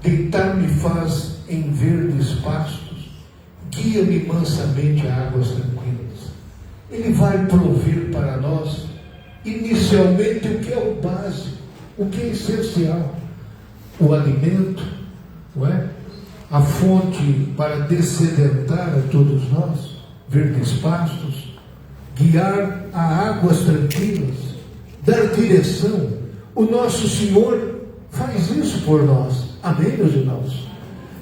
Deitar-me faz em verdes pastos, guia-me mansamente a águas tranquilas. Ele vai prover para nós, inicialmente, o que é o básico, o que é essencial: o alimento, não é? A fonte para dessedentar a todos nós, verdes pastos, guiar a águas tranquilas, dar direção. O nosso Senhor faz isso por nós. Amém, meus irmãos?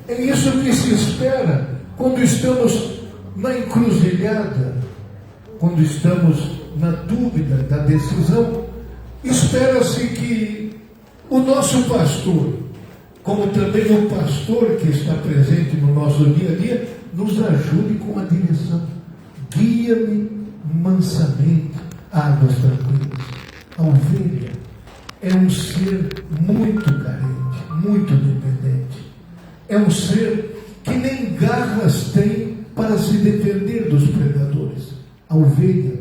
É isso que se espera quando estamos na encruzilhada, quando estamos na dúvida da decisão. Espera-se que o nosso pastor, como também o pastor que está presente no nosso dia a dia, nos ajude com a direção. Guia-me mansamente a águas tranquilas. A ovelha é um ser muito carente, muito dependente. É um ser que nem garras tem para se defender dos predadores. A ovelha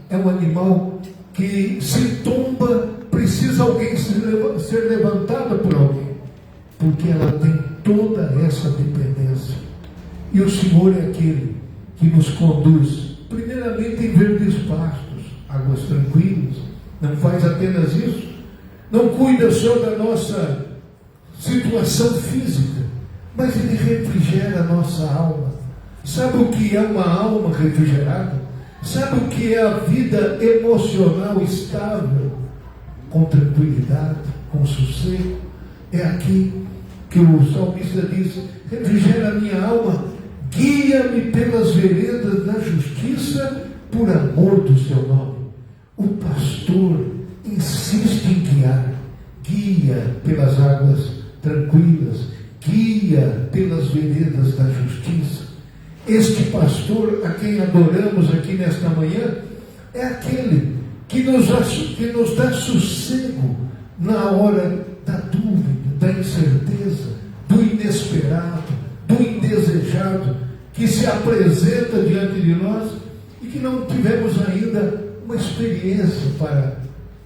é um animal que, se tomba, precisa alguém ser levantada por alguém, porque ela tem toda essa dependência. E o Senhor é aquele que nos conduz, primeiramente, em verdes pastos, águas tranquilas. Não faz apenas isso, não cuida só da nossa situação física, mas Ele refrigera a nossa alma. Sabe o que é uma alma refrigerada? Sabe o que é a vida emocional estável, com tranquilidade, com sossego? É aqui que o salmista diz: refrigera a minha alma, guia-me pelas veredas da justiça, por amor do seu nome. O pastor insiste em guiar, guia pelas águas tranquilas, guia pelas veredas da justiça. Este pastor a quem adoramos aqui nesta manhã é aquele que nos dá sossego na hora da dúvida, da incerteza, do inesperado, do indesejado, que se apresenta diante de nós e que não tivemos ainda uma experiência para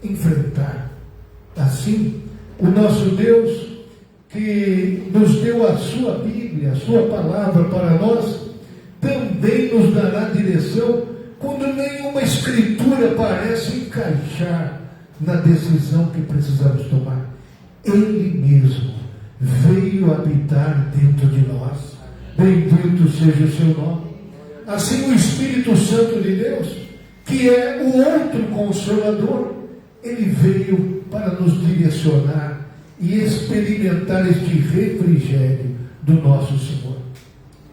enfrentar. Assim, o nosso Deus, que nos deu a sua Bíblia, a sua palavra para nós, também nos dará direção quando nenhuma escritura parece encaixar na decisão que precisamos tomar. Ele mesmo veio habitar dentro de nós. Bendito seja o seu nome. Assim, o Espírito Santo de Deus, que é o outro Consolador, ele veio para nos direcionar e experimentar este refrigério do nosso Senhor.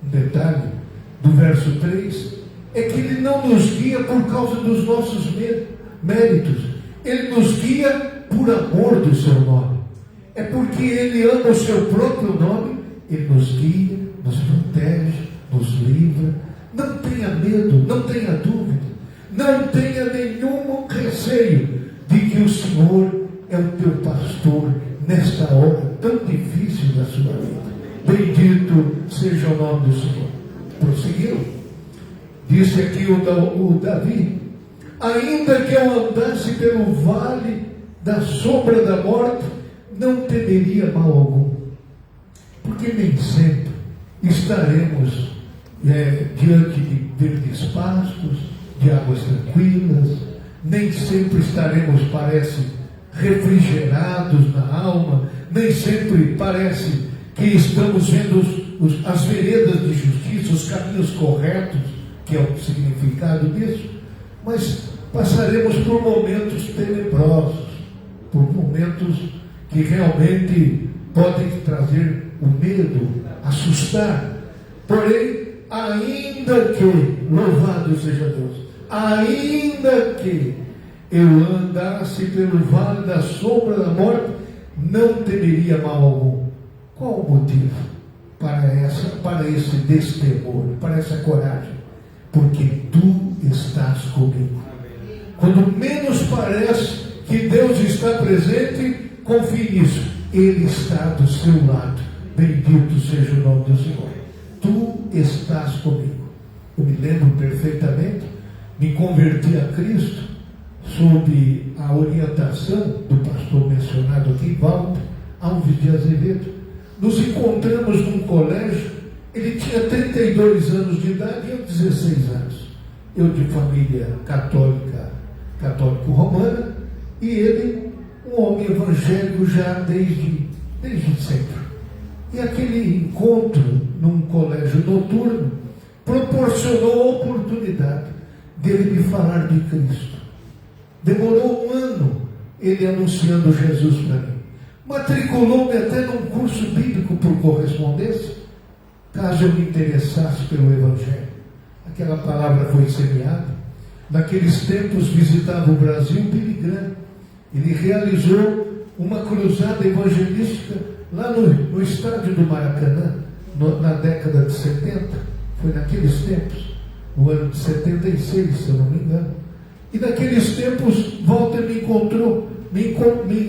Um detalhe do verso 3 é que Ele não nos guia por causa dos nossos méritos. Ele nos guia por amor do seu nome. É porque Ele ama o seu próprio nome. Ele nos guia, nos protege, nos livra. Não tenha medo, não tenha dúvida, não tenha nenhum receio de que o Senhor é o teu pastor nesta hora tão difícil da sua vida. Bendito seja o nome do Senhor. Prosseguiu. Disse aqui o Davi: ainda que eu andasse pelo vale da sombra da morte, não temeria mal algum. Porque nem sempre estaremos diante de verdes pastos, de águas tranquilas, nem sempre estaremos, parece, refrigerados na alma, nem sempre parece que estamos vendo as veredas de justiça, os caminhos corretos, que é o significado disso, mas passaremos por momentos tenebrosos, por momentos que realmente podem trazer o medo, assustar. Porém, ainda que, louvado seja Deus, ainda que eu andasse pelo vale da sombra da morte, não temeria mal algum. Qual o motivo para esse destemor, para essa coragem? Porque tu estás comigo. Quando menos parece que Deus está presente, confie nisso. Ele está do seu lado. Bendito seja o nome do Senhor. Tu estás comigo. Eu me lembro perfeitamente, me converti a Cristo sob a orientação do pastor mencionado aqui, Walter Alves de Azevedo. nos encontramos num colégio. Ele tinha 32 anos de idade e eu 16 anos. Eu de família católico-romana, e ele, um homem evangélico já desde sempre. E aquele encontro num colégio noturno proporcionou a oportunidade dele me falar de Cristo. Demorou um ano ele anunciando Jesus para mim. Matriculou-me até num curso bíblico por correspondência, caso eu me interessasse pelo Evangelho. Aquela palavra foi semeada. Naqueles tempos visitava o Brasil Billy Graham. Ele realizou uma cruzada evangelística lá no estádio do Maracanã, na década de 70. Foi naqueles tempos, no ano de 76, se eu não me engano. E naqueles tempos, Walter me encontrou, me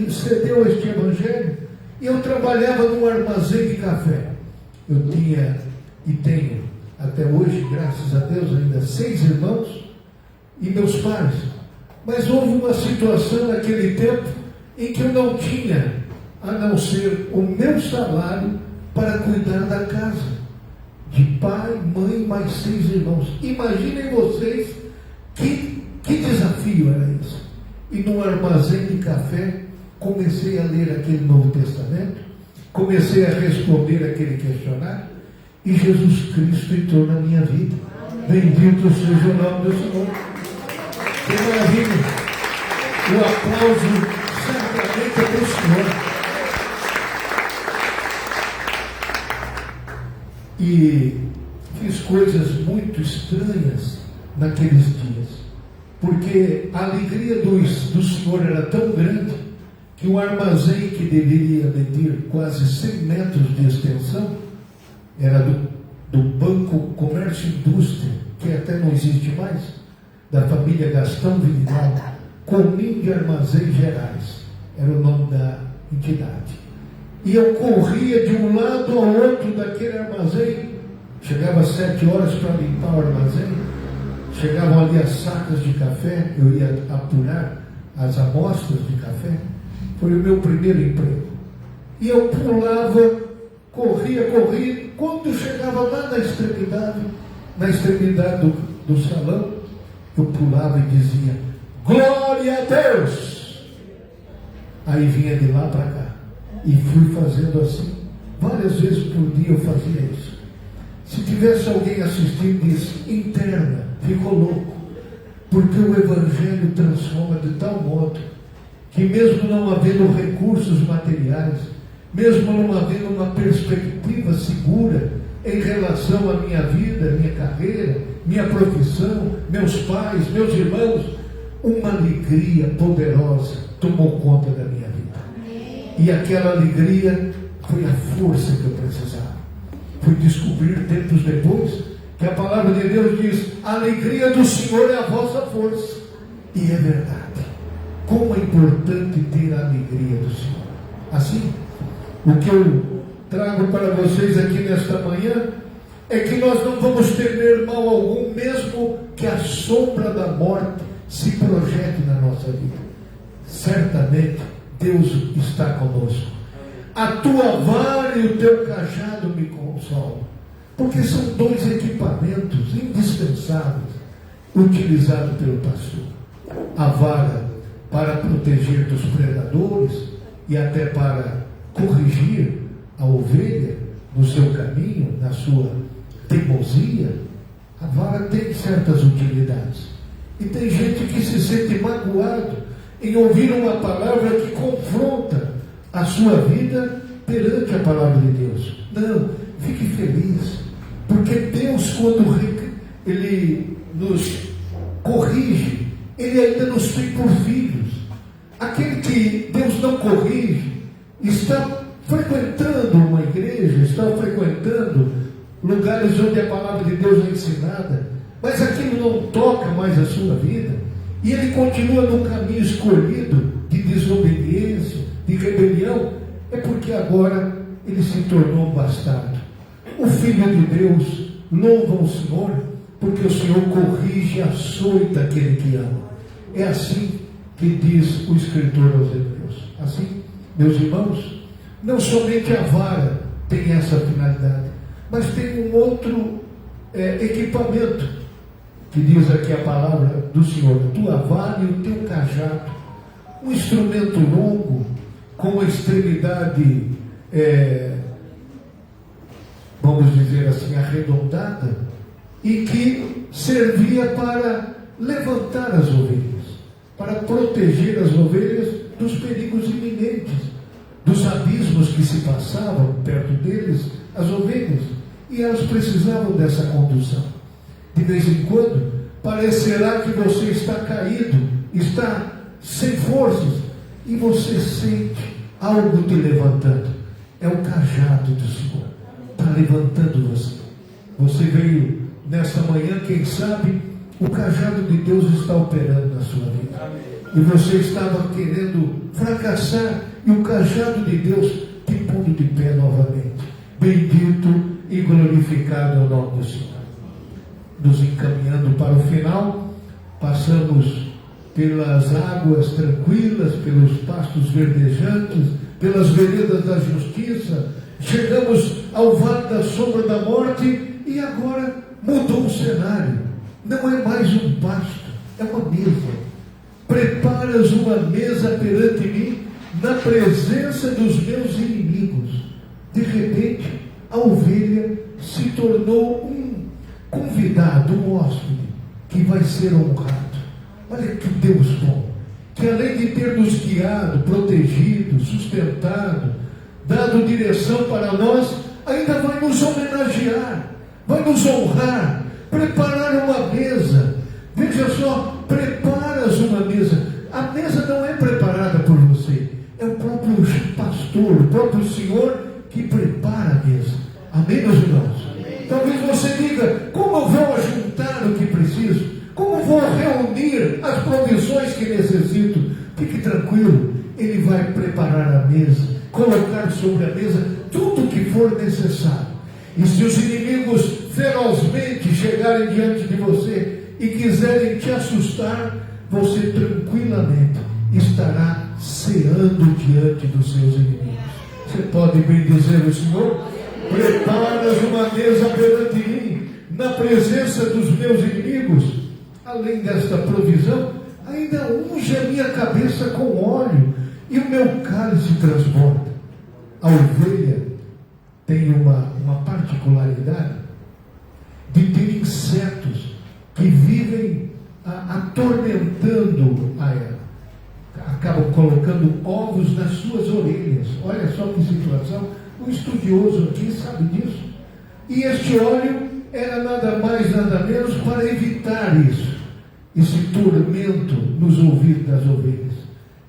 cedeu este evangelho, e eu trabalhava num armazém de café. Eu tinha e tenho até hoje, graças a Deus, ainda 6 irmãos e meus pais. Mas houve uma situação naquele tempo em que eu não tinha, a não ser o meu salário para cuidar da casa. De pai, mãe, mais 6 irmãos. Imaginem vocês que desafio era isso. E num armazém de café, comecei a ler aquele Novo Testamento, comecei a responder aquele questionário, e Jesus Cristo entrou na minha vida. Bendito seja o nome do Senhor. Que maravilha! O aplauso certamente é do Senhor. E fiz coisas muito estranhas naqueles dias, porque a alegria do Senhor era tão grande que um armazém que deveria medir quase 100 metros de extensão, era do Banco Comércio e Indústria, que até não existe mais, da família Gastão Vidigal, Comim de Armazéns Gerais, era o nome da entidade. E eu corria de um lado ao outro daquele armazém, chegava às 7 horas para limpar o armazém, chegavam ali as sacas de café, eu ia apurar as amostras de café. Foi o meu primeiro emprego. E eu pulava, corria. Quando chegava lá na extremidade do salão, eu pulava e dizia: glória a Deus! Aí vinha de lá para cá. E fui fazendo assim. Várias vezes por dia eu fazia isso. Se tivesse alguém assistindo, disse: interna, ficou louco. Porque o Evangelho transforma de tal modo que, mesmo não havendo recursos materiais, mesmo não havendo uma perspectiva segura em relação à minha vida, minha carreira, minha profissão, meus pais, meus irmãos, uma alegria poderosa tomou conta da minha vida. E aquela alegria foi a força que eu precisava. Fui descobrir tempos depois que a palavra de Deus diz: a alegria do Senhor é a vossa força. E é verdade. Como é importante ter a alegria do Senhor. Assim, o que eu trago para vocês aqui nesta manhã é que nós não vamos temer mal algum, mesmo que a sombra da morte se projete na nossa vida. Certamente Deus está conosco. A tua vara e o teu cajado me consolam, porque são 2 equipamentos indispensáveis utilizados pelo pastor. A vara para proteger dos predadores e até para corrigir a ovelha no seu caminho, na sua teimosia. A vara tem certas utilidades. E tem gente que se sente magoado em ouvir uma palavra que confronta a sua vida perante a palavra de Deus. Não, fique feliz, porque Deus, quando Ele nos corrige, Ele ainda nos tem por filhos. Aquele que Deus não corrige está frequentando uma igreja, está frequentando lugares onde a palavra de Deus é ensinada, mas aquilo não toca mais a sua vida, e ele continua no caminho escolhido de desobediência, de rebelião. É porque agora ele se tornou um bastardo. O Filho de Deus louva o Senhor, porque o Senhor corrige e açoita aquele que ama. É assim que diz o escritor aos Hebreus. Assim, meus irmãos, não somente a vara tem essa finalidade. Mas tem um outro equipamento, que diz aqui a palavra do Senhor: a tua vara e o teu cajado, um instrumento longo, com a extremidade, vamos dizer assim, arredondada, e que servia para levantar as ovelhas, para proteger as ovelhas dos perigos iminentes, dos abismos que se passavam perto deles, as ovelhas, e elas precisavam dessa condução. De vez em quando, parecerá que você está caído, está sem forças, e você sente algo te levantando. É o cajado do Senhor, está levantando você. Você veio nessa manhã, quem sabe, o cajado de Deus está operando na sua vida. E você estava querendo fracassar, e o cajado de Deus te pondo de pé novamente. Bendito e glorificado é o nome do Senhor. Nos encaminhando para o final, passamos pelas águas tranquilas, pelos pastos verdejantes, pelas veredas da justiça, chegamos ao vale da sombra da morte, e agora mudou o cenário. Não é mais um pasto, é uma mesa. Preparas uma mesa perante mim, na presença dos meus inimigos. De repente, a ovelha se tornou um convidado, um hóspede, que vai ser honrado. Olha que Deus bom, que além de ter nos guiado, protegido, sustentado, dado direção para nós, ainda vai nos homenagear, vai nos honrar, preparar uma mesa. Veja só, preparas uma mesa. A mesa não é preparada por você, é o próprio pastor, o próprio Senhor que prepara a mesa. Amém, meus irmãos? Talvez você diga: como eu vou ajuntar o que preciso? Como vou reunir as provisões que necessito? Fique tranquilo, Ele vai preparar a mesa, colocar sobre a mesa tudo o que for necessário. E se os inimigos ferozmente chegarem diante de você e quiserem te assustar, você tranquilamente estará ceando diante dos seus inimigos. Você pode bendizer o Senhor? Preparas uma mesa perante mim, na presença dos meus inimigos. Além desta provisão, ainda unge a minha cabeça com óleo, e o meu cálice transborda. A ovelha tem uma particularidade de ter insetos que vivem atormentando a ela. Acabam colocando ovos nas suas orelhas. Olha só que situação. Um estudioso aqui sabe disso. E este óleo era nada mais, nada menos para evitar isso, esse tormento nos ouvidos das ovelhas.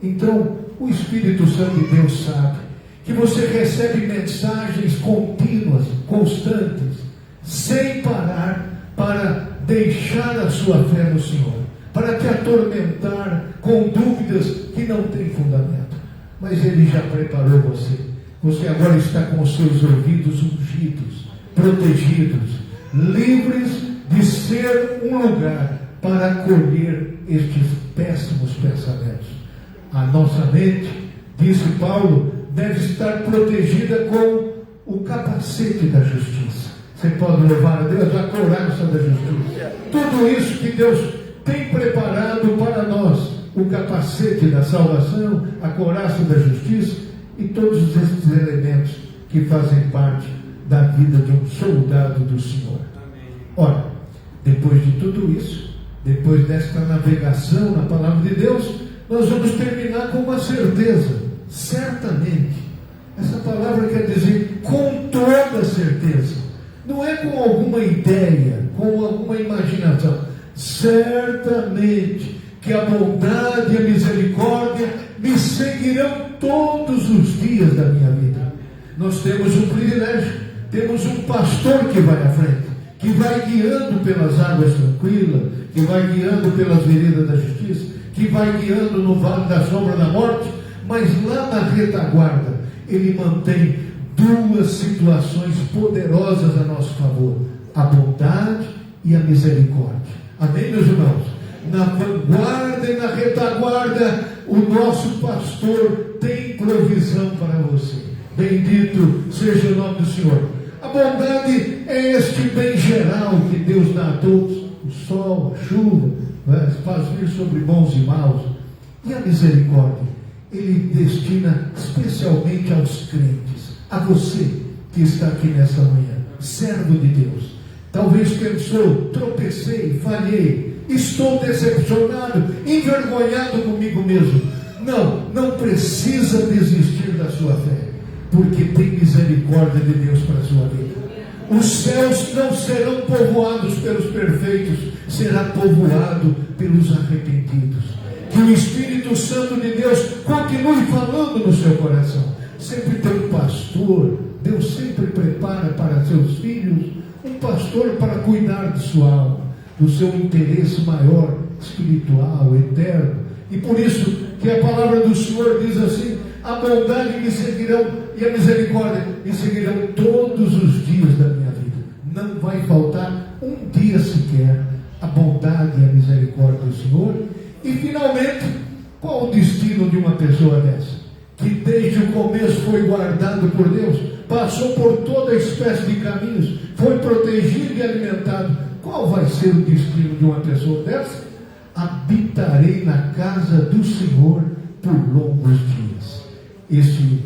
Então, o Espírito Santo de Deus sabe que você recebe mensagens contínuas, constantes, sem parar, para deixar a sua fé no Senhor, para te atormentar com dúvidas que não têm fundamento. Mas Ele já preparou você. Você agora está com os seus ouvidos ungidos, protegidos, livres de ser um lugar para acolher estes péssimos pensamentos. A nossa mente, disse Paulo, deve estar protegida com o capacete da justiça. Você pode levar a Deus a couraça da justiça. Tudo isso que Deus tem preparado para nós, o capacete da salvação, a couraça da justiça e todos esses elementos que fazem parte da vida de um soldado do Senhor. Ora, depois de tudo isso, depois desta navegação na palavra de Deus, nós vamos terminar com uma certeza: certamente. Essa palavra quer dizer com toda certeza, não é com alguma ideia, com alguma imaginação. Certamente que a bondade e a misericórdia me seguirão todos os dias da minha vida. Nós temos um privilégio, temos um pastor que vai à frente, que vai guiando pelas águas tranquilas, que vai guiando pelas veredas da justiça, que vai guiando no vale da sombra da morte, mas lá na retaguarda Ele mantém duas situações poderosas a nosso favor: a bondade e a misericórdia. Amém, meus irmãos? Na vanguarda e na retaguarda, o nosso pastor tem provisão para você. Bendito seja o nome do Senhor. A bondade é este bem geral que Deus dá a todos. O sol, a chuva, faz vir sobre bons e maus. E a misericórdia, Ele destina especialmente aos crentes. A você que está aqui nessa manhã, servo de Deus. Talvez pensou, tropecei, falhei, estou decepcionado, envergonhado comigo mesmo. Não precisa desistir da sua fé, porque tem misericórdia de Deus para a sua vida. Os céus não serão povoados pelos perfeitos, será povoado pelos arrependidos. Que o Espírito Santo de Deus continue falando no seu coração. Sempre tem um pastor, Deus sempre prepara para seus filhos um pastor para cuidar de sua alma, do seu interesse maior, espiritual, eterno. E por isso que a palavra do Senhor diz assim: a bondade me seguirão e a misericórdia me seguirão todos os dias da minha vida. Não vai faltar um dia sequer a bondade e a misericórdia do Senhor. E finalmente, qual o destino de uma pessoa dessa? Que desde o começo foi guardado por Deus, passou por toda espécie de caminhos, foi protegido e alimentado. Qual vai ser o destino de uma pessoa dessa? Habitarei na casa do Senhor por longos dias. Este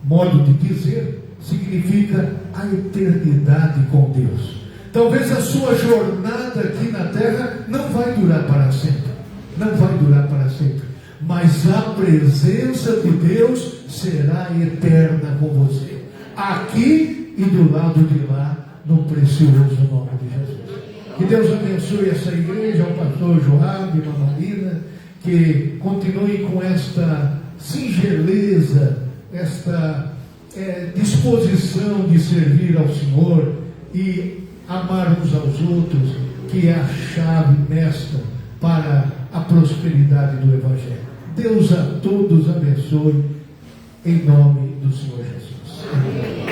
modo de dizer significa a eternidade com Deus. Talvez a sua jornada aqui na terra não vai durar para sempre. Não vai durar para sempre. Mas a presença de Deus será eterna com você. Aqui e do lado de lá, no precioso nome de Jesus. Que Deus abençoe essa igreja, ao pastor Joab, irmã Marina, que continue com esta singeleza, esta disposição de servir ao Senhor e amar uns aos outros, que é a chave mestra para a prosperidade do Evangelho. Deus a todos abençoe, em nome do Senhor Jesus. Amém.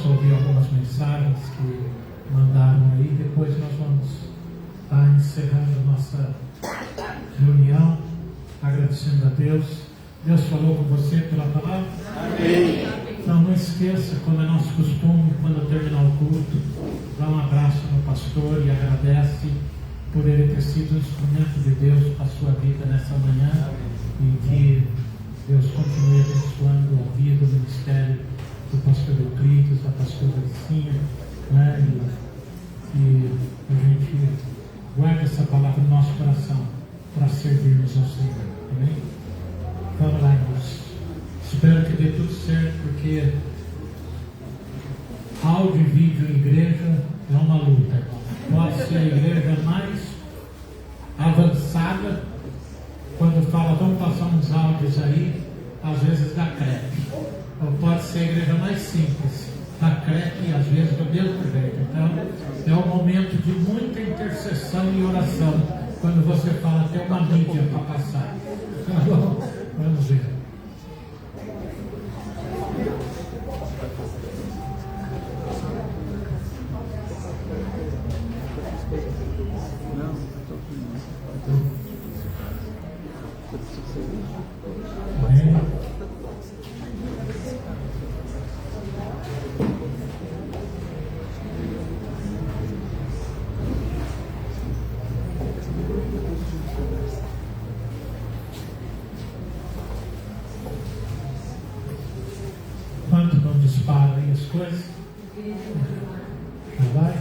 Ouvir algumas mensagens que mandaram aí, depois nós vamos estar encerrando nossa reunião, agradecendo a Deus. Deus falou com você pela palavra? Amém. Então não esqueça, como é nosso costume, quando terminar o culto, dá um abraço no pastor e agradece por ele ter sido um instrumento de Deus para a sua vida nessa manhã. E que Deus continue abençoando a vida, o ministério do pastor Euclides, da pastora Licinha, né? E a gente guarda essa palavra no nosso coração para servirmos ao Senhor. Amém? Vamos lá, irmãos. Espero que dê tudo certo, porque áudio e vídeo em igreja é uma luta, irmão. Pode ser a igreja mais avançada, quando fala, vamos passar uns áudios aí, às vezes dá crepe. Ou pode ser a igreja mais simples, dá crepe e às vezes do mesmo jeito. Então, é um momento de muita intercessão e oração, quando você fala, tem uma mídia para passar. Vamos ver. Enquanto não dispara aí as coisas, já vai.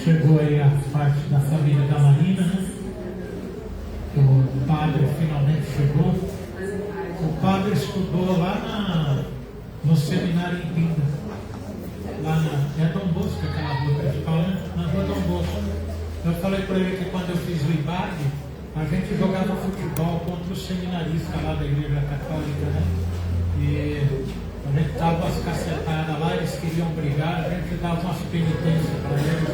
Chegou aí a parte da família da Marina, né? O padre finalmente chegou. O padre estudou lá no seminário em Pinda. Lá é Dom Bosco, aquela rua principal, né? Na rua Dom Bosco. Eu falei para ele que quando eu fiz o IBAG, a gente jogava futebol contra os seminaristas lá da Igreja Católica, né? E a gente dava umas cacetadas lá, eles queriam brigar, a gente dava umas penitências para eles.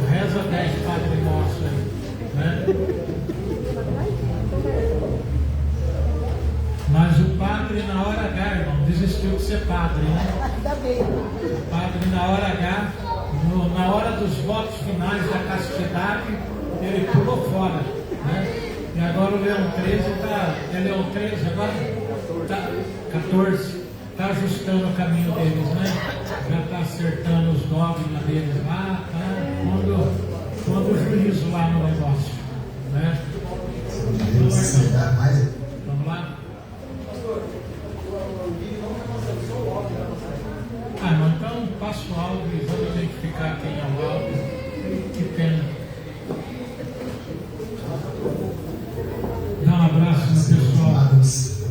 Reza 10 Padre Nosso aí, né? Mas o padre, na hora H, irmão, desistiu de ser padre, né? O padre, na hora H, na hora dos votos finais da castidade, ele pulou fora, né? E agora o Leão 13 está. É Leão 13 agora? Tá, 14. Está ajustando o caminho deles, né? Já está acertando os dogmas deles lá, tá? Quando o juízo lá no negócio, né? Vamos lá? Mas então passo o áudio e vamos identificar quem é o áudio. Que pena. Dá um abraço no pessoal.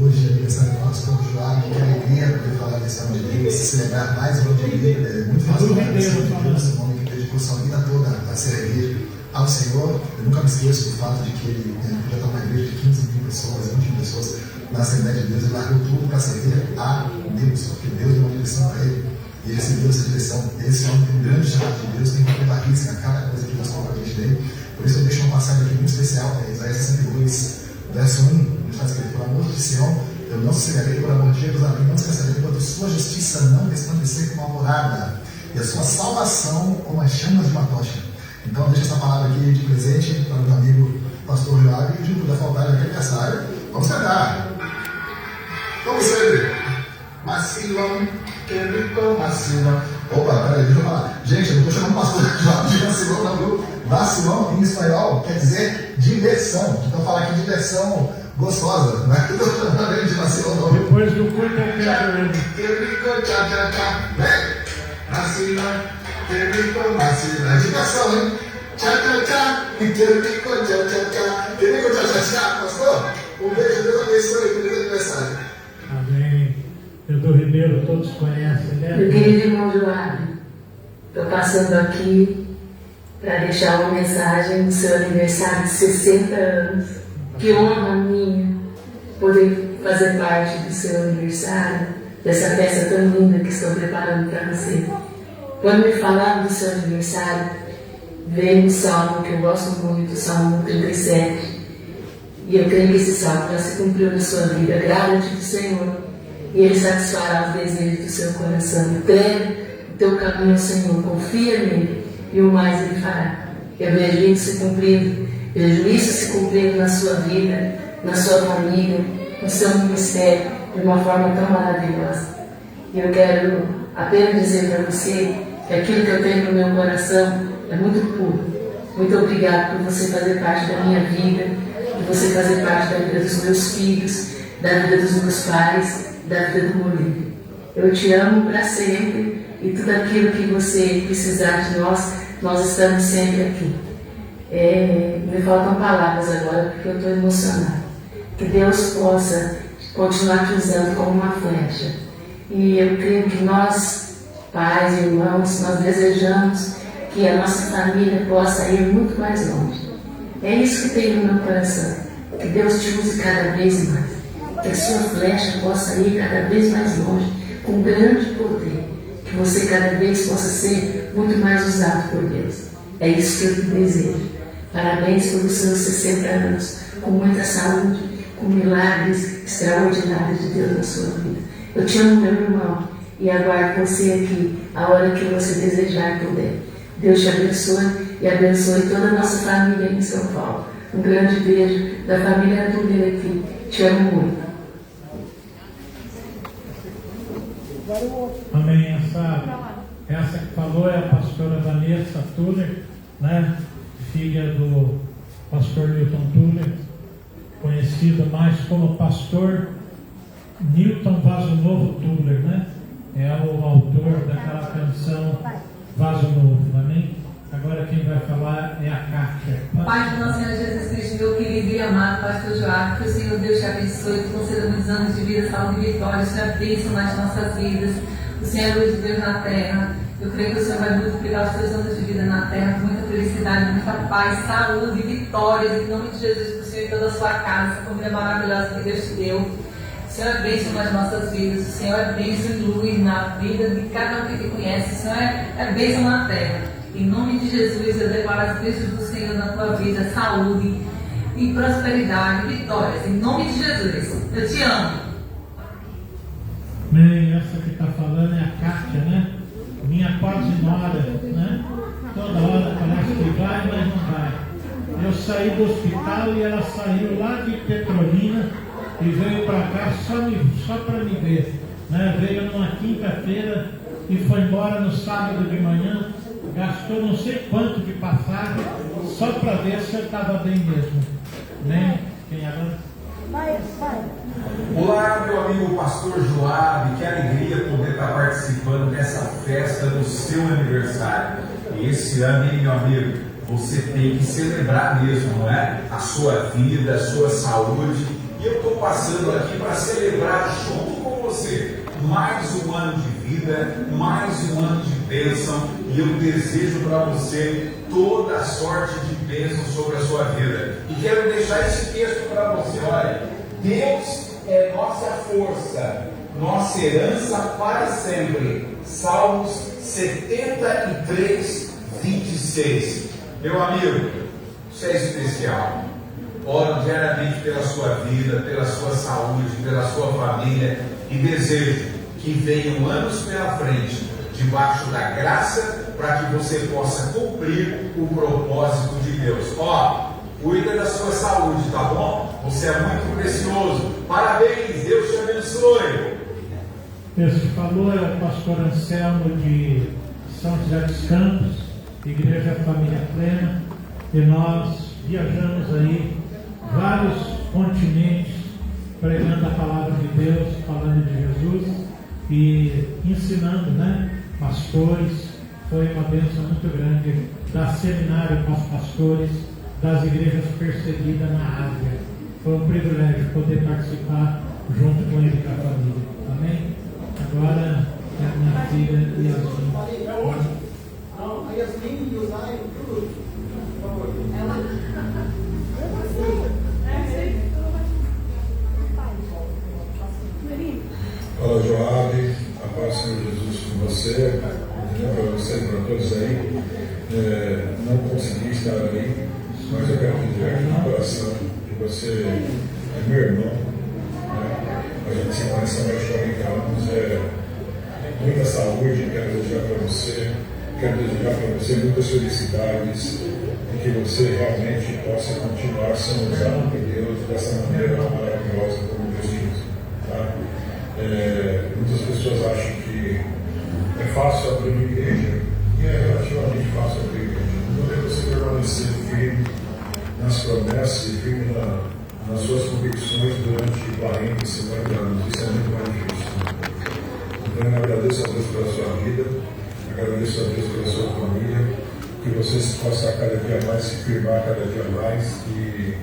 Hoje é aniversário do nosso São João, que alegria poder falar desse homem de Deus, se celebrar mais um homem de Deus. É muito fácil falar desse homem de Deus, um homem que dedicou sua vida toda a servir ao Senhor. Eu nunca me esqueço do fato de que ele podia estar numa igreja de 15 mil pessoas, 20 mil pessoas, na Assembleia de Deus. Ele largou tudo para servir a Deus, porque Deus deu uma direção para ele. E ele seguiu essa direção. Esse homem tem um grande chamado de Deus, tem que colocar risco a cada coisa que Deus coloca a gente dele. Por isso eu deixo uma passagem aqui muito especial, Isaías 62, verso 1, está escrito: por amor de Sião, eu não sossegarei, por amor de Jerusalém, não descansarei, quando sua justiça não resplandecer como a alvorada, e a sua salvação como as chamas de uma tocha. Então, deixa essa palavra aqui de presente para o meu amigo pastor Joab, e se não puder faltar naquele aniversário, vamos cantar. Vamos sempre. Vacilão, quebrou, vacilão. Opa, peraí, deixa eu falar. Gente, eu não estou chamando o pastor Joab de vacilão, não, viu? Vacilão em espanhol quer dizer diversão. Então, falar aqui diversão gostosa, não é que eu estou chamando de vacilão, não. Depois do culto eu quero ele. Vacilão, quebrou, vacilão. É diversão, hein? Tchá, quebrou, tchá, pastor? Um beijo, Deus abençoe, feliz aniversário. Amém. Pedro Ribeiro, todos conhecem, né? Meu querido irmão Joab, estou passando aqui para deixar uma mensagem do seu aniversário de 60 anos. Que honra minha poder fazer parte do seu aniversário, dessa festa tão linda que estou preparando para você. Quando me falaram do seu aniversário, veio um salmo que eu gosto muito, o Salmo 37. E eu creio que esse salmo já se cumpriu na sua vida. Agrada-te do Senhor, e Ele satisfará os desejos do seu coração. Entregue o teu caminho ao Senhor, confia nele, e o mais Ele fará. Eu vejo isso se cumprindo, vejo isso se cumprindo na sua vida, na sua família, no seu ministério, de uma forma tão maravilhosa. E eu quero apenas dizer para você que aquilo que eu tenho no meu coração é muito puro. Muito obrigado por você fazer parte da minha vida, por você fazer parte da vida dos meus filhos, da vida dos meus pais, da vida do meu livro. Eu te amo para sempre, e tudo aquilo que você precisar de nós estamos sempre aqui. Me faltam palavras agora, porque eu estou emocionada. Que Deus possa continuar te usando como uma flecha. E eu creio que nós, pais e irmãos, nós desejamos que a nossa família possa ir muito mais longe. É isso que tem no meu coração. Que Deus te use cada vez mais. Que a sua flecha possa ir cada vez mais longe, com grande poder. Que você cada vez possa ser muito mais usado por Deus. É isso que eu te desejo. Parabéns pelos seus 60 anos, com muita saúde, com milagres extraordinários de Deus na sua vida. Eu te amo, meu irmão, e aguardo você aqui a hora que você desejar e puder. Deus te abençoe e abençoe toda a nossa família em São Paulo. Um grande beijo da família Tuller aqui. Te amo muito. Amém. Essa que falou é a pastora Vanessa Tuller, né? Filha do pastor Newton Tuller, conhecido mais como pastor Newton Vaso Novo Tuller, né? É o autor daquela canção Vaso Novo, amém? Agora quem vai falar é a Kátia. Pai do nosso Senhor Jesus Cristo, meu querido e amado pastor Joab, que o Senhor Deus te abençoe, te conceda muitos anos de vida, saúde e vitória, seja bênção nas nossas vidas. O Senhor é luz de Deus na terra. Eu creio que o Senhor vai multiplicar os seus anos de vida na terra, com muita felicidade, muita paz, saúde, vitórias, em nome de Jesus, que o Senhor e toda a sua casa, essa família maravilhosa que Deus te deu. O Senhor é bênção nas nossas vidas, o Senhor é bênção e luz na vida de cada um que te conhece, o Senhor é bênção na terra. Em nome de Jesus, eu declaro as bênçãos do Senhor na tua vida, saúde e prosperidade, vitórias. Em nome de Jesus, eu te amo. Bem, essa que está falando é a Kátia, né? Minha quase nora, né? Toda hora parece que vai, mas não vai. Eu saí do hospital e ela saiu lá de Petrolina e veio para cá só para me ver, né? Veio numa quinta-feira e foi embora no sábado de manhã, gastou não sei quanto de passagem só para ver se eu estava bem mesmo. Né? Quem agora? Olá, meu amigo pastor Joab, que alegria poder estar participando dessa festa do seu aniversário. E esse ano, hein, meu amigo, você tem que celebrar mesmo, não é? A sua vida, a sua saúde. E eu estou passando aqui para celebrar junto com você mais um ano de vida, mais um ano de bênção. E eu desejo para você toda a sorte de bênção sobre a sua vida. E quero deixar esse texto para você. Olha, Deus é nossa força, nossa herança para sempre. Salmos 73, 26. Meu amigo, isso é especial. Oro diariamente pela sua vida, pela sua saúde, pela sua família e desejo que venham anos pela frente, debaixo da graça, para que você possa cumprir o propósito de Deus. Cuida da sua saúde, tá bom? Você é muito precioso. Parabéns, Deus te abençoe. Esse falou é o pastor Anselmo de São José dos Campos, Igreja Família Plena, e nós viajamos aí vários continentes pregando a palavra de Deus, falando de Jesus e ensinando, né, pastores. Foi uma bênção muito grande dar seminário para os pastores das igrejas perseguidas na Ásia. Foi um privilégio poder participar junto com ele e com a família. Amém? Agora é a minha filha Yasmin. A Yasmin e o Zay, tudo. Fala, Joab, a paz do Senhor Jesus com você, para você e para todos aí. Não consegui estar aí, mas eu quero dizer aqui no coração que você é meu irmão. Né? A gente se conhece há mais de 40 anos. Muita saúde, quero desejar para você. Quero desejar para você muitas felicidades e que você realmente possa continuar sendo usado por Deus dessa maneira maravilhosa como Deus diz. Tá? Muitas pessoas acham que é fácil abrir uma igreja, e é relativamente fácil abrir uma igreja. Não é você permanecer firme nas promessas e firme nas suas convicções durante 40, 50 anos. Isso é muito mais difícil. Então eu agradeço a Deus pela sua vida, agradeço a Deus pela sua família, que você possa cada dia mais se firmar cada dia mais e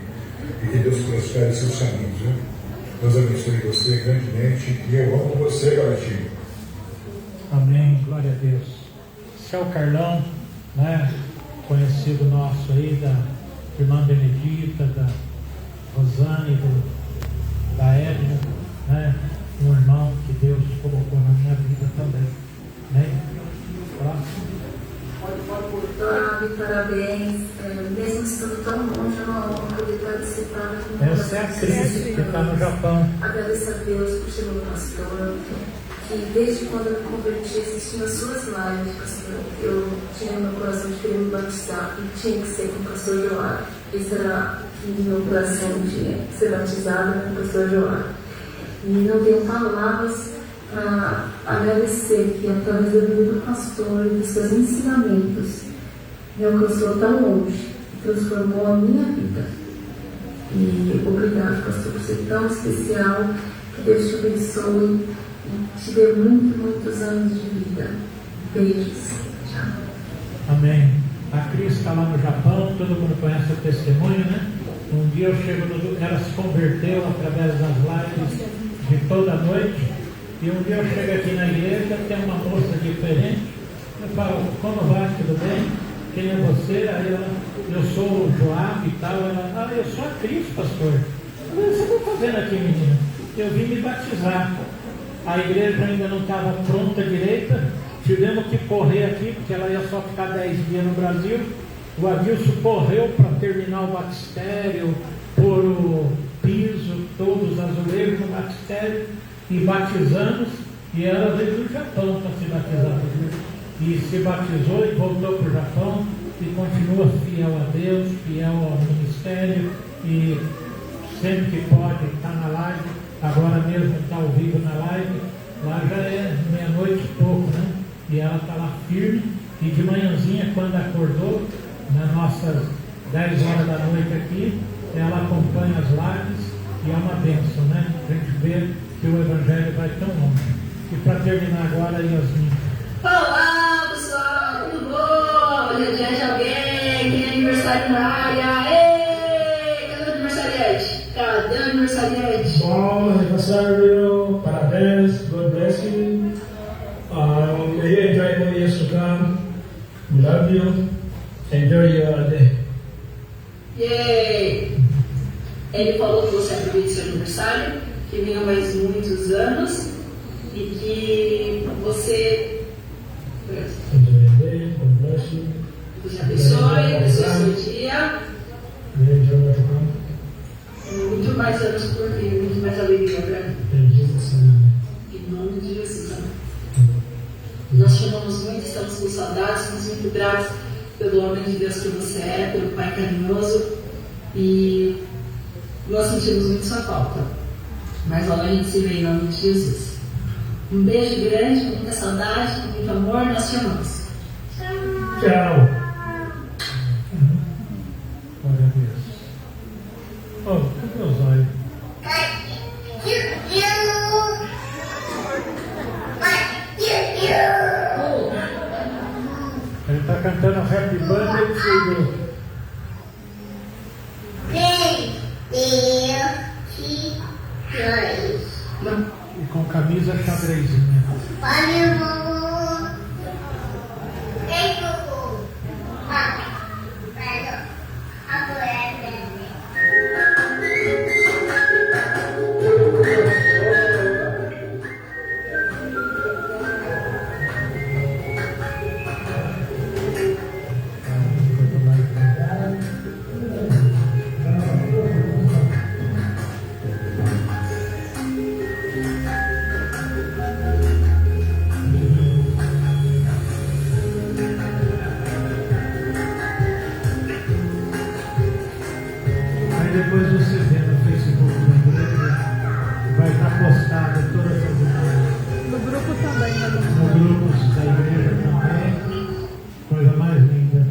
que Deus prospere seus caminhos. Viu? Deus abençoe você grandemente e eu amo você, Garotinho. Amém, glória a Deus. Esse é o Carlão, né? Conhecido nosso aí, da irmã Benedita, da Rosane, da Edna, né? Um irmão que Deus colocou na minha vida também. Né? Próximo. Parabéns. Mesmo estando tão longe, eu não poder participar. Essa é a Cris, que está no Japão. Agradeço a Deus por ser meu pastor, que desde quando eu me converti existiam as suas lives, pastor. Eu tinha no meu coração de querer me batizar e tinha que ser com o pastor Joab. Esse era o meu coração de ser batizado com o pastor Joab. E não tenho palavras para agradecer que através da vida do pastor e dos seus ensinamentos me alcançou tão longe e transformou a minha vida. E obrigado, pastor, por ser tão especial. Que Deus te abençoe e te dê muitos anos de vida. Beijos. Tchau. Amém. A Cris está lá no Japão, todo mundo conhece o testemunho, né? Um dia eu chego ela se converteu através das lives de toda noite, e um dia eu chego aqui na igreja, tem uma moça diferente, eu falo, como vai, tudo bem? Quem é você? Aí ela eu sou o Joab e tal. Ela, eu sou a Cris, pastor. Eu falei, o que você está fazendo aqui, menina? Eu vim me batizar. A igreja ainda não estava pronta direita, tivemos que correr aqui, porque ela ia só ficar 10 dias no Brasil. O Adilson correu para terminar o batistério, pôr o piso, todos os azulejos no batistério, e batizamos, e ela veio do Japão para se batizar. E se batizou e voltou para o Japão, e continua fiel a Deus, fiel ao ministério, e sempre que pode está na live. Agora mesmo está ao vivo na live. Lá já é meia-noite e pouco, né? E ela está lá firme. E de manhãzinha, quando acordou, nas nossas 10 horas da noite aqui, ela acompanha as lives e é uma bênção, né? A gente vê que o Evangelho vai tão longe. E para terminar agora, Yasmin. Olá, pessoal, tudo bom? Hoje é dia de alguém, tem aniversário na área. Ei, cadê o aniversariante? Cadê o aniversariante? Bom aniversário, parabéns, God bless you. May you enjoy more years to come. We love you. Enjoy your day. Yay! Ele falou que você aproveite seu aniversário, que venham mais muitos anos e que você. Enjoy your day, God bless you. Deus abençoe, abençoe seu dia. May you enjoy what to come. Muito mais anos por vir, muito mais alegria para mim. In Jesus' name. Em nome de Jesus, amém. Nós te amamos muito, estamos com saudades, estamos muito gratos pelo homem de Deus que você é, pelo Pai carinhoso, e nós sentimos muito sua falta. Mas logo a gente se vê em nome de Jesus. Um beijo grande, com muita saudade, com muito amor, nós te amamos. Tchau. Glória a Deus. Oh, cadê os olhos? Ele está cantando Happy Birthday to you. E com camisa xadrezinha. Depois você vê no Facebook da igreja, vai estar postado todas as imagens. No grupo também, né? No grupo da igreja também. Coisa mais linda.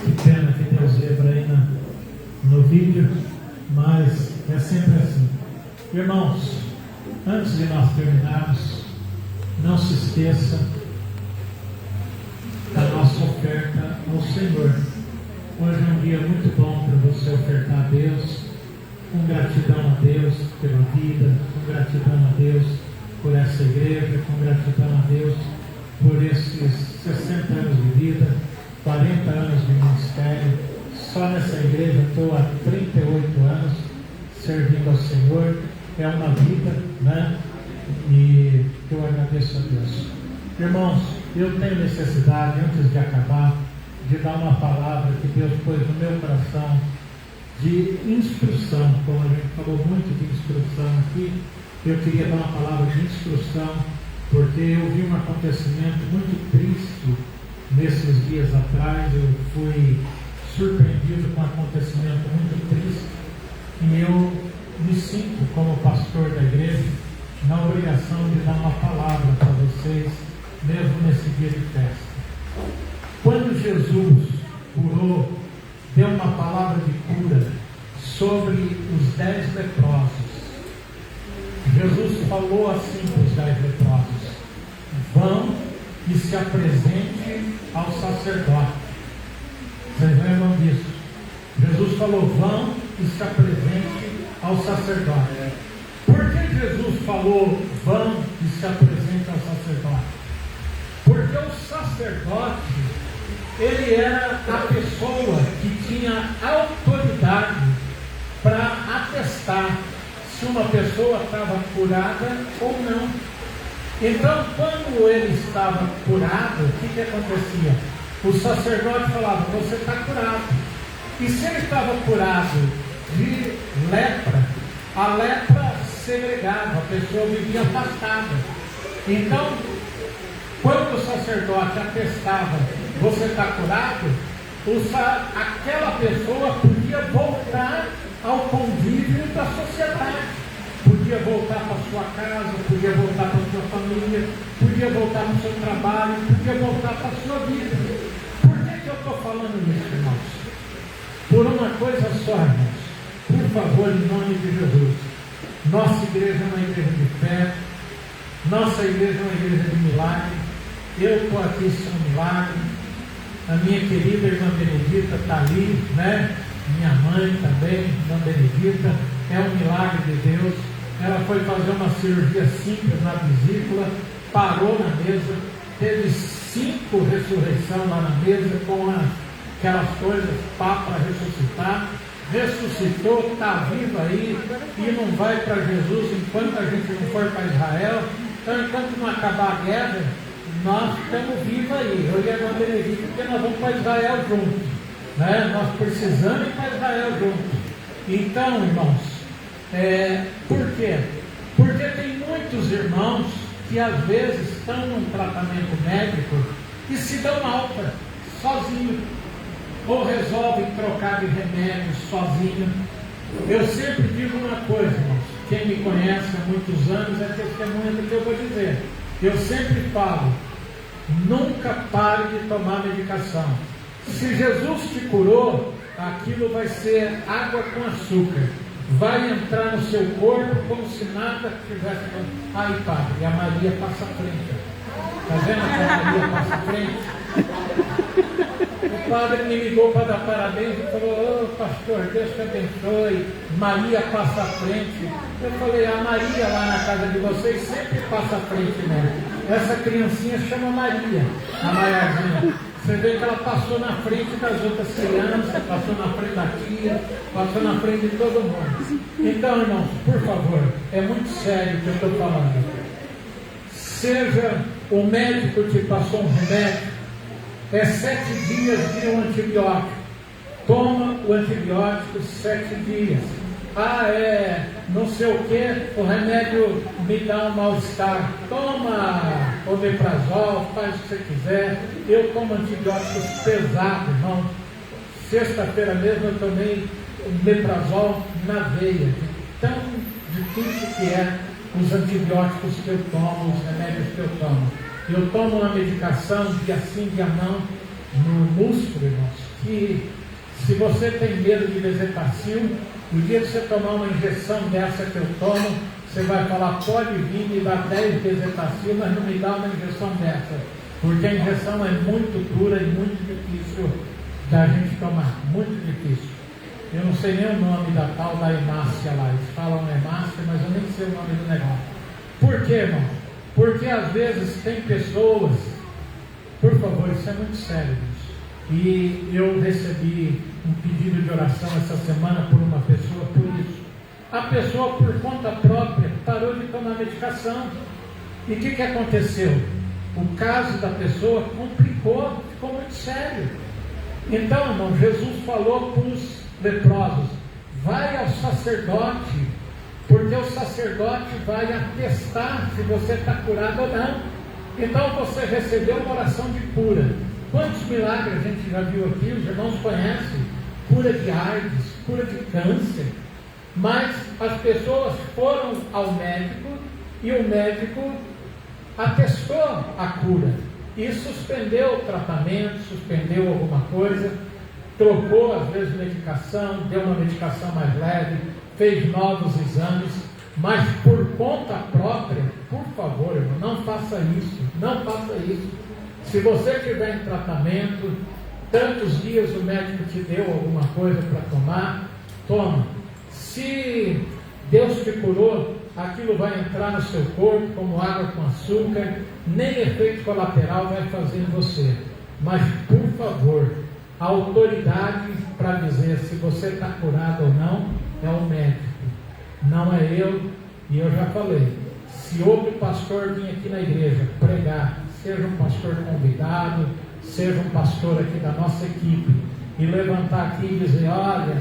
Que pena que tem o zebra aí no vídeo, mas é sempre assim. Irmãos, antes de nós terminarmos, não se esqueça da nossa oferta ao Senhor. Hoje é um dia muito bom para você ofertar a Deus, com gratidão a Deus pela vida, com gratidão a Deus por essa igreja, com gratidão a Deus por esses 60 anos de vida, 40 anos de ministério. Só nessa igreja estou há 38 anos servindo ao Senhor. É uma vida, né? E eu agradeço a Deus. Irmãos, eu tenho necessidade, antes de acabar, de dar uma palavra que Deus pôs no meu coração de instrução. Como a gente falou muito de instrução aqui, eu queria dar uma palavra de instrução, porque eu vi um acontecimento muito triste nesses dias atrás. Eu fui surpreendido com um acontecimento muito triste e eu me sinto, como pastor da igreja, na obrigação de dar uma palavra para vocês, mesmo nesse dia de festa. Quando Jesus curou, deu uma palavra de cura sobre os 10 leprosos, Jesus falou assim para os 10 leprosos: vão e se apresente ao sacerdote. Vocês lembram disso? Jesus falou: vão e se apresente ao sacerdote. Por que Jesus falou, vão e se apresentem ao sacerdote? Porque o sacerdote, ele era a pessoa que tinha autoridade para atestar se uma pessoa estava curada ou não. Então, quando ele estava curado, o que acontecia? O sacerdote falava, você está curado. E se ele estava curado de lepra, a lepra segregava, a pessoa vivia afastada. Então, quando o sacerdote atestava, você está curado, aquela pessoa podia voltar ao convívio da sociedade. Podia voltar para a sua casa, podia voltar para a sua família, podia voltar para o seu trabalho, podia voltar para a sua vida. Por que eu estou falando isso, irmãos? Por uma coisa só, irmãos. Por favor, em nome de Jesus. Nossa igreja é uma igreja de fé. Nossa igreja é uma igreja de milagre. Eu estou aqui, isso é um milagre. A minha querida irmã Benedita está ali, né? Minha mãe também, irmã Benedita. É um milagre de Deus. Ela foi fazer uma cirurgia simples na vesícula, parou na mesa, teve 5 ressurreições lá na mesa com aquelas coisas, pá para ressuscitar. Ressuscitou, está viva aí e não vai para Jesus enquanto a gente não for para Israel. Então, enquanto não acabar a guerra, nós estamos vivos aí. Eu e a irmã Benedita, porque nós vamos para Israel juntos, né? Nós precisamos ir para Israel juntos. Então, irmãos, por quê? Porque tem muitos irmãos que às vezes estão num tratamento médico e se dão alta sozinho, ou resolvem trocar de remédio sozinho. Eu sempre digo uma coisa, irmãos, quem me conhece há muitos anos é testemunha do que eu vou dizer. Eu sempre falo, nunca pare de tomar medicação. Se Jesus te curou, aquilo vai ser água com açúcar. Vai entrar no seu corpo como se nada tivesse. Aí, padre, e a Maria passa à frente. Está vendo que a Maria passa à frente? O padre me ligou para dar parabéns e falou, ô pastor, Deus te abençoe, Maria passa à frente. Eu falei, a Maria lá na casa de vocês sempre passa à frente mesmo. Essa criancinha chama Maria, a maiorzinha. Você vê que ela passou na frente das outras crianças, passou na frente da tia, passou na frente de todo mundo. Então, irmãos, por favor, é muito sério o que eu estou falando. Seja o médico te passou um remédio, é 7 dias de um antibiótico. Toma o antibiótico 7 dias. Não sei o que, o remédio me dá um mal-estar. Toma omeprazol, faz o que você quiser. Eu tomo antibióticos pesados, irmão. Sexta-feira mesmo eu tomei omeprazol na veia. Tão difícil que é os antibióticos que eu tomo, os remédios que eu tomo. Eu tomo uma medicação dia sim, dia não, no músculo, irmãos, que se você tem medo de bezetacil, o dia que você tomar uma injeção dessa que eu tomo, você vai falar, pode vir me dar 10 bezetacil, mas não me dá uma injeção dessa, porque a injeção é muito dura e muito difícil da gente tomar, muito difícil. Eu não sei nem o nome da tal da hemácia lá, eles falam hemácia, mas eu nem sei o nome do negócio. Por quê, irmão? Porque às vezes tem pessoas, por favor, isso é muito sério, isso. E eu recebi um pedido de oração essa semana por uma pessoa por isso. A pessoa, por conta própria, parou de tomar medicação. E o que aconteceu? O caso da pessoa complicou, ficou muito sério. Então, irmão, Jesus falou para os leprosos, vai ao sacerdote, porque o sacerdote vai atestar se você está curado ou não. Então você recebeu uma oração de cura. Quantos milagres a gente já viu aqui, os irmãos conhecem? Cura de AIDS, cura de câncer. Mas as pessoas foram ao médico e o médico atestou a cura. E suspendeu o tratamento, suspendeu alguma coisa, trocou às vezes medicação, deu uma medicação mais leve, fez novos exames, mas por conta própria, por favor, irmão, não faça isso, não faça isso. Se você estiver em tratamento, tantos dias o médico te deu alguma coisa para tomar, toma. Se Deus te curou, aquilo vai entrar no seu corpo como água com açúcar, nem efeito colateral vai fazer em você. Mas, por favor, a autoridade para dizer se você está curado ou não é o médico, não é eu. E eu já falei, se outro pastor vir aqui na igreja pregar, seja um pastor convidado, seja um pastor aqui da nossa equipe, e levantar aqui e dizer, olha,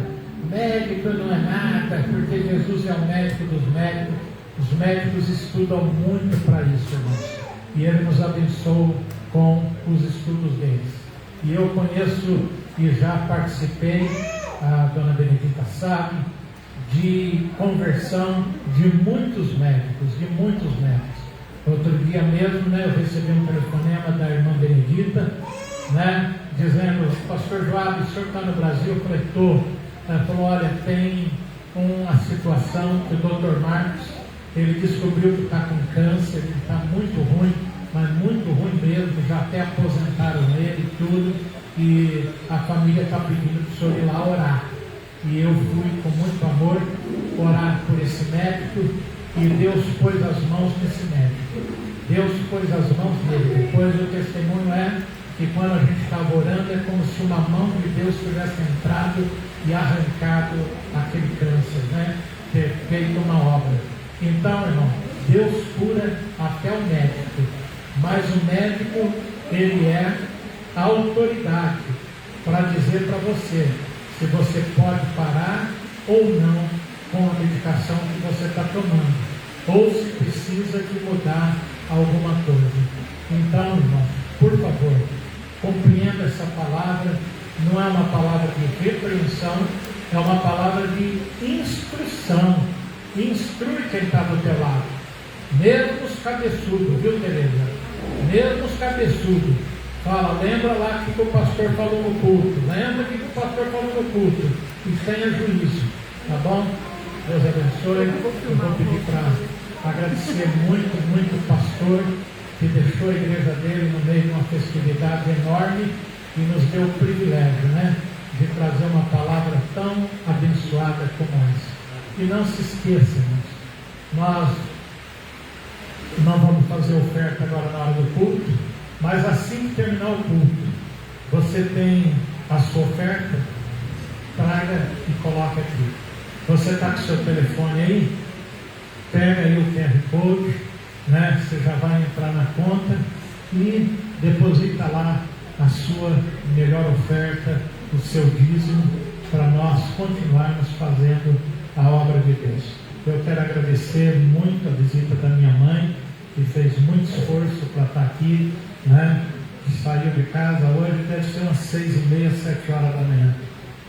médico não é nada, porque Jesus é o médico dos médicos. Os médicos estudam muito para isso, irmãos, e Ele nos abençoou com os estudos deles. E eu conheço e já participei, a dona Benedita sabe, de conversão de muitos médicos, Outro dia mesmo, eu recebi um telefonema da irmã Benedita, dizendo, pastor Joab, o senhor está no Brasil? Eu falei, estou. Ela falou, olha, tem uma situação que o doutor Marcos, ele descobriu que está com câncer, que está muito ruim, mas muito ruim mesmo, já até aposentaram ele e tudo, e a família está pedindo para o senhor ir lá orar. E eu fui com muito amor orar por esse médico, e Deus pôs as mãos nesse médico. Deus pôs as mãos nele. Depois o testemunho é que quando a gente estava orando, é como se uma mão de Deus tivesse entrado e arrancado aquele câncer, ter feito uma obra. Então, irmão, Deus cura até o médico, mas o médico, ele é a autoridade para dizer para você se você pode parar ou não com a medicação que você está tomando, ou se precisa de mudar alguma coisa. Então, irmão, por favor, compreenda essa palavra. Não é uma palavra de repreensão, é uma palavra de instrução. Instrui quem está do teu lado, mesmo os cabeçudos, viu, Tereza? Mesmo os cabeçudos. Fala, lembra lá que o pastor falou no culto, lembra que o pastor falou no culto, e tenha juízo, tá bom? Deus abençoe. Eu vou pedir para agradecer muito o pastor que deixou a igreja dele no meio de uma festividade enorme e nos deu o privilégio, de trazer uma palavra tão abençoada como essa. E não se esqueçam, nós não vamos fazer oferta agora na hora do culto, mas assim que terminar o culto, você tem a sua oferta, traga e coloque aqui. Você está com o seu telefone aí, pega aí o QR Code, você já vai entrar na conta e deposita lá a sua melhor oferta, o seu dízimo, para nós continuarmos fazendo a obra de Deus. Eu quero agradecer muito a visita da minha mãe, que fez muito esforço para estar aqui, saiu de casa hoje, deve ser umas 6h30, 7 horas da manhã,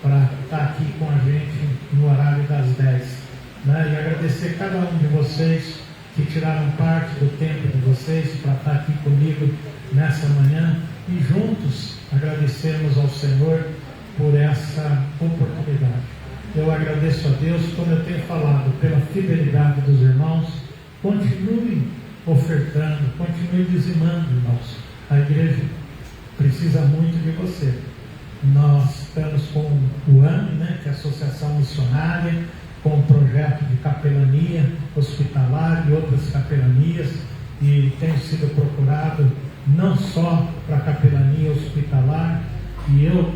para estar aqui com a gente no horário das 10. E agradecer cada um de vocês que tiraram parte do tempo de vocês para estar aqui comigo nessa manhã, e juntos agradecermos ao Senhor por essa oportunidade. Eu agradeço a Deus, como eu tenho falado, pela fidelidade dos irmãos. Continue ofertando, continue dizimando, irmãos. A igreja precisa muito de você. Nós estamos com o AME, que é a Associação Missionária, com um projeto de capelania hospitalar e outras capelanias, e tem sido procurado não só para capelania hospitalar, e eu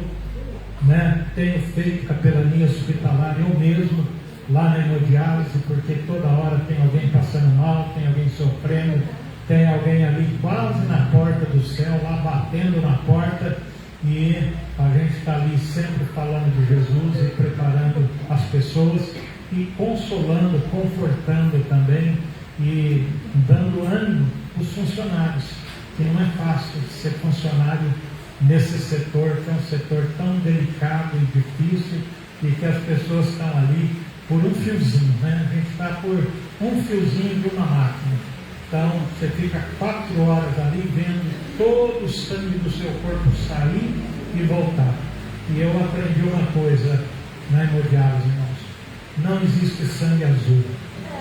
tenho feito capelania hospitalar eu mesmo, lá na hemodiálise, porque toda hora tem alguém passando mal, tem alguém sofrendo, tem alguém ali quase na porta do céu, lá batendo na porta, e a gente está ali sempre falando de Jesus e preparando as pessoas e consolando, confortando também e dando ânimo aos funcionários, que não é fácil ser funcionário nesse setor, que é um setor tão delicado e difícil, e que as pessoas estão ali por um fiozinho, a gente está por um fiozinho de uma máquina. Então você fica 4 horas ali vendo todo o sangue do seu corpo sair e voltar. E eu aprendi uma coisa na hemodiálise, irmãos: não existe sangue azul,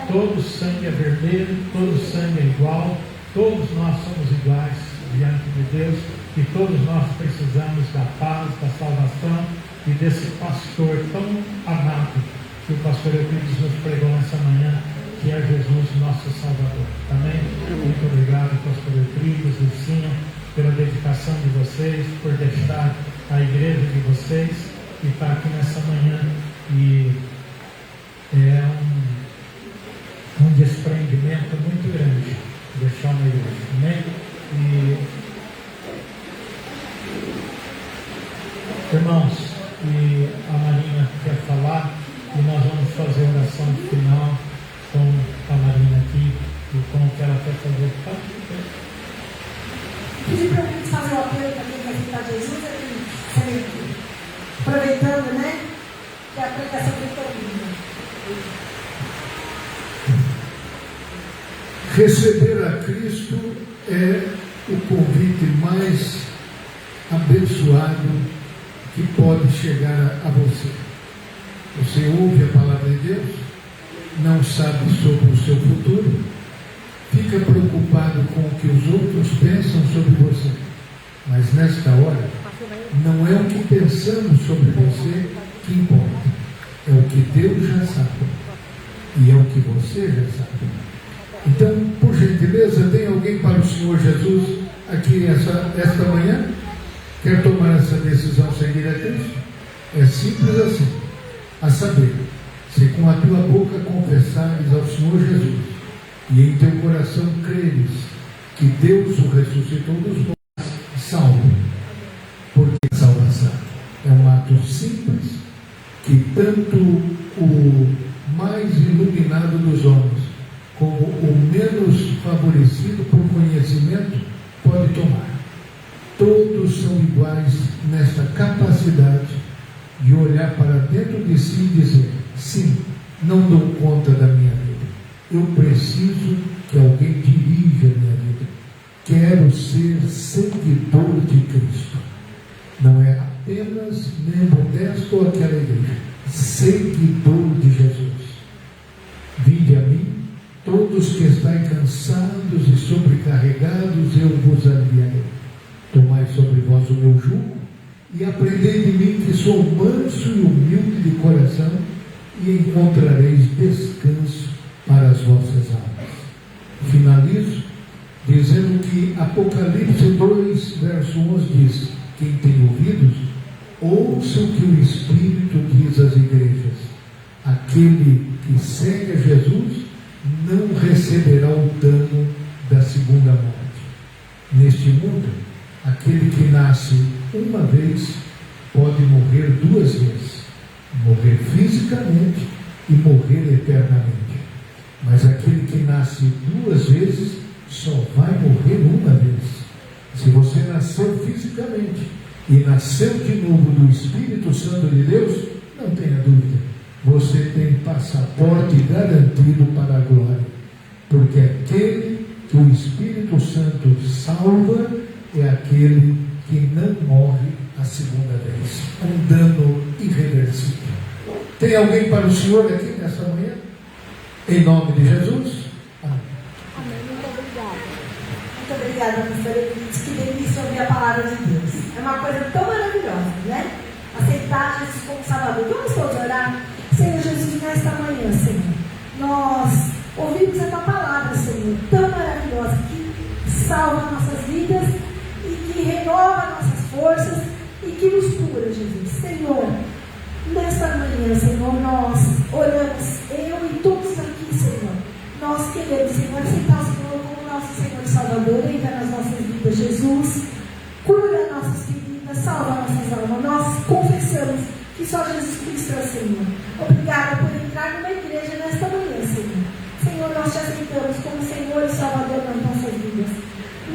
todo sangue é vermelho, todo sangue é igual, todos nós somos iguais diante de Deus, e todos nós precisamos da paz, da salvação e desse pastor tão amado que o pastor Euclides nos pregou nessa manhã, que é Jesus nosso Salvador. Amém? Muito obrigado, pastor Euclides, Lucinha, pela dedicação de vocês, por deixar a igreja de vocês e estar aqui nessa manhã. E é um desprendimento muito grande deixar uma igreja. Amém? E, irmãos, e a Marina quer falar e nós vamos fazer a oração final com a Marina aqui e com o que ela quer fazer. Pedir para a gente fazer o apelo para quem quer aceitar Jesus, aproveitando, né? Que a pregação foi tão linda. Receber a Cristo é o convite mais abençoado que pode chegar a você. Você ouve a palavra de Deus, não sabe sobre o seu futuro, fica preocupado com o que os outros pensam sobre você. Mas nesta hora, não é o que pensamos sobre você que importa, é o que Deus já sabe e é o que você já sabe. Então, por gentileza, tem alguém para o Senhor Jesus aqui esta manhã? Quer tomar essa decisão seguir a Cristo? É simples assim, a saber, se com a tua boca confessares ao Senhor Jesus e em teu coração creres que Deus o ressuscitou dos mortos, salvo. Porque a salvação é um ato simples que tanto o mais iluminado dos homens como o menos favorecido por conhecimento pode tomar. Todos são iguais nesta capacidade de olhar para dentro de si e dizer: sim, não dou conta da minha vida. Eu preciso que alguém dirija a minha vida. Quero ser seguidor de Cristo. Não é apenas membro desta ou aquela igreja. Seguidor de Jesus. Vinde a mim, todos que estáis cansados e sobrecarregados, eu vos aliviarei. Tomai sobre vós o meu jugo e aprendei de mim, que sou manso e humilde de coração, e encontrareis descanso para as vossas almas. Finalizo dizendo que Apocalipse 2, verso 11 diz: quem tem ouvidos, ouça o que o Espírito diz às igrejas. Aquele que segue a Jesus não receberá o dano da segunda morte. Neste mundo, aquele que nasce uma vez pode morrer duas vezes, morrer fisicamente e morrer eternamente. Mas aquele que nasce duas vezes só vai morrer uma vez. Se você nasceu fisicamente e nasceu de novo do Espírito Santo de Deus, não tenha dúvida, você tem passaporte garantido para a glória, porque aquele que o Espírito Santo salva é aquele que não morre a segunda vez. Um dano irreversível. Tem alguém para o Senhor aqui nesta manhã? Em nome de Jesus? Amém. Muito obrigada. Muito obrigada, pastor Euclides. Que delícia ouvir a palavra de Deus. É uma coisa tão maravilhosa, né? Aceitar Jesus como Salvador. Vamos todos orar? Senhor Jesus, nesta manhã, Senhor, nós ouvimos a tua palavra, Senhor, tão maravilhosa, que salva nossas vidas e que renova nossas forças e que nos cura, Jesus. Senhor, nesta manhã, Senhor, nós oramos, eu e todos aqui, Senhor, nós queremos, Senhor, aceitar o Senhor como nosso Senhor e Salvador, entra nas nossas vidas, Jesus, cura nossas feridas, salva nossas almas. Nós confessamos que só Jesus Cristo é o Senhor. Obrigada por entrar numa igreja nesta manhã, Senhor. Senhor, nós te aceitamos como Senhor e Salvador nas nossas vidas.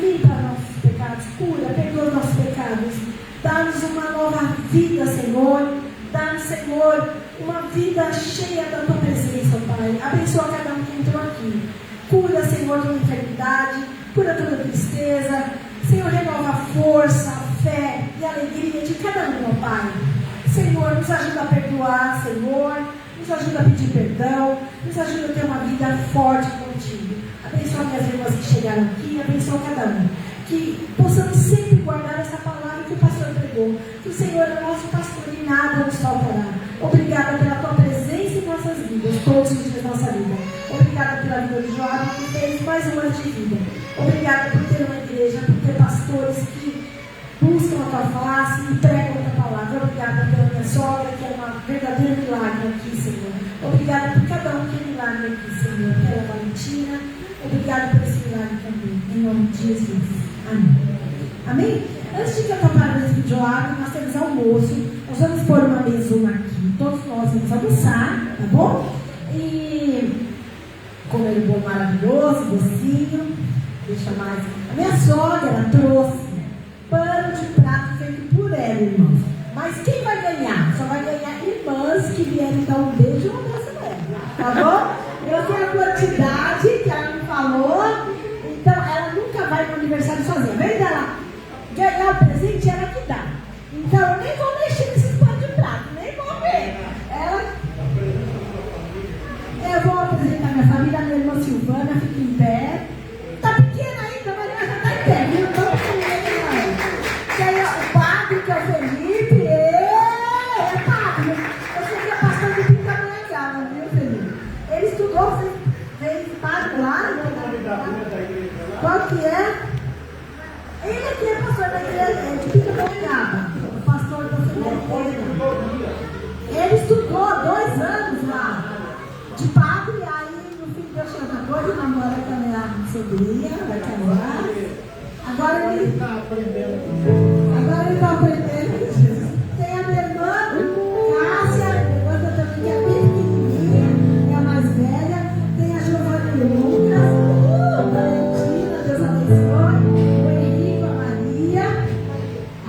Limpa nossos pecados, cura, perdoa nossos pecados. Dá-nos uma nova vida, Senhor. Dá-nos, Senhor, uma vida cheia da tua presença, Pai. Abençoa cada um que entrou aqui. Cura, Senhor, toda enfermidade, cura toda tristeza. Senhor, renova a força, a fé e a alegria de cada um, Pai. Senhor, nos ajuda a perdoar, Senhor, nos ajuda a pedir perdão, nos ajuda a ter uma vida forte contigo. Abençoa minhas irmãs que chegaram aqui, abençoa cada um. Que possamos sempre guardar essa palavra que o pastor pregou. Que o Senhor é nosso pastor e nada nos faltará. Obrigada pela tua presença em nossas vidas, todos os dias da nossa vida. Obrigada pela vida do jovem que fez mais um ano de vida. Obrigada por ter uma igreja, por ter pastores que buscam a tua face e pregam a tua palavra. Obrigada pela minha sogra, que é uma verdadeira milagre aqui, Senhor. Obrigada por cada um que é milagre aqui, Senhor. Pela Valentina. Obrigada por esse milagre também. Em nome de Jesus. Amém. Amém? Antes de cantar para esse vídeo, nós temos almoço. Nós vamos pôr uma mesona aqui. Todos nós vamos almoçar, tá bom? E comer um bom maravilhoso, docinho. Deixa mais. A minha sogra trouxe pano de prato feito por ela, irmãos. Mas quem vai ganhar? Só vai ganhar irmãs que vierem dar um beijo ou uma dela, tá bom? Eu sei a quantidade que ela me falou, então ela nunca vai no aniversário sozinha. Vem dela ganhar o presente, ela que dá. Então eu nem vou mexer nesses panos de prato, nem vou ver. Eu vou apresentar minha família, minha irmã Silvana, fica em pé. Tá pequena ainda, mas ela já tá em pé, viu? Então, tem o padre, que é o Felipe. É padre. Eu sei que é pastor de Pindamonhangaba, viu, Felipe? Ele estudou, fez padre lá. Qual que é? Ele aqui é pastor da igreja de Pindamonhangaba. O pastor da igreja. Ele estudou 2 anos lá. De padre, aí no fim Deus chama agora, namora com a minha sobrinha, vai casar. Agora ele está aprendendo. Tem a minha irmã, Cássia, minha irmã também, que é bem pequenininha, é a mais velha. Tem a Giovana e o Lucas, Valentina, Deus abençoe. O Henrique, a Maria.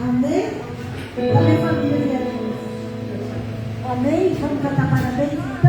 Amém? Da minha família, Amém? Vamos cantar parabéns então?